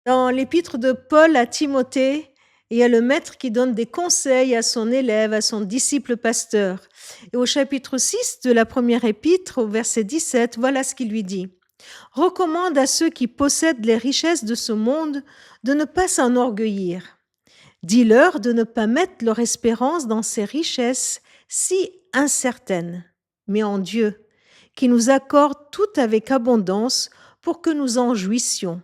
Dans l'épître de Paul à Timothée, il y a le maître qui donne des conseils à son élève, à son disciple pasteur. Et au chapitre 6 de la première épître, au verset 17, voilà ce qu'il lui dit. Recommande à ceux qui possèdent les richesses de ce monde de ne pas s'enorgueillir. Dis-leur de ne pas mettre leur espérance dans ces richesses si incertaines, mais en Dieu, qui nous accorde tout avec abondance pour que nous en jouissions.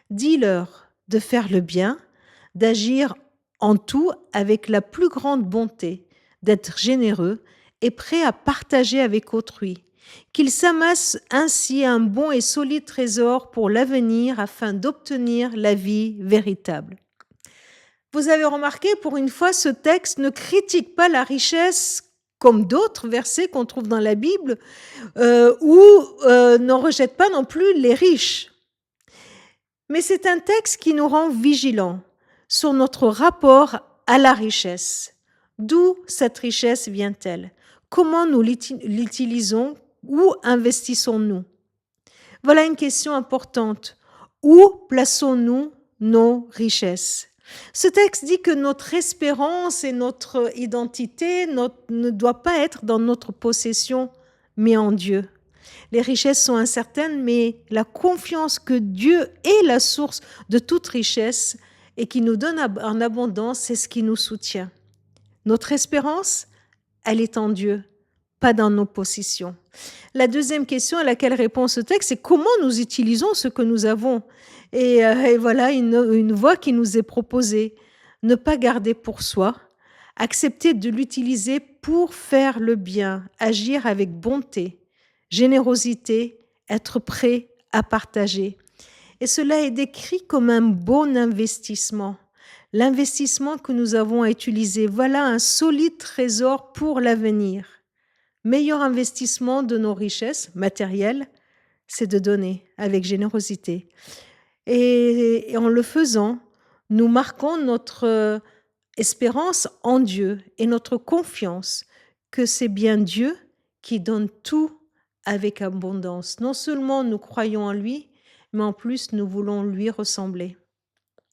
Dis-leur de faire le bien, d'agir en tout avec la plus grande bonté, d'être généreux et prêt à partager avec autrui, qu'ils s'amassent ainsi un bon et solide trésor pour l'avenir afin d'obtenir la vie véritable. Vous avez remarqué, pour une fois, ce texte ne critique pas la richesse comme d'autres versets qu'on trouve dans la Bible, ou ne rejette pas non plus les riches. Mais c'est un texte qui nous rend vigilants sur notre rapport à la richesse. D'où cette richesse vient-elle? Comment nous l'utilisons? Où investissons-nous? Voilà une question importante. Où plaçons-nous nos richesses? Ce texte dit que notre espérance et notre identité ne doit pas être dans notre possession, mais en Dieu. Les richesses sont incertaines, mais la confiance que Dieu est la source de toute richesse et qui nous donne en abondance, c'est ce qui nous soutient. Notre espérance, elle est en Dieu, pas dans nos possessions. La deuxième question à laquelle répond ce texte, c'est comment nous utilisons ce que nous avons. Et voilà une voie qui nous est proposée. Ne pas garder pour soi, accepter de l'utiliser pour faire le bien, agir avec bonté, générosité, être prêt à partager. Et cela est décrit comme un bon investissement. L'investissement que nous avons à utiliser, voilà un solide trésor pour l'avenir. Meilleur investissement de nos richesses matérielles, c'est de donner avec générosité. Et en le faisant, nous marquons notre espérance en Dieu et notre confiance que c'est bien Dieu qui donne tout avec abondance. Non seulement nous croyons en lui, mais en plus nous voulons lui ressembler.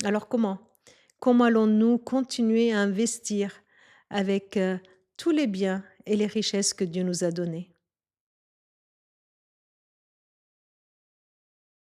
Alors comment? Comment allons-nous continuer à investir avec tous les biens et les richesses que Dieu nous a donnés?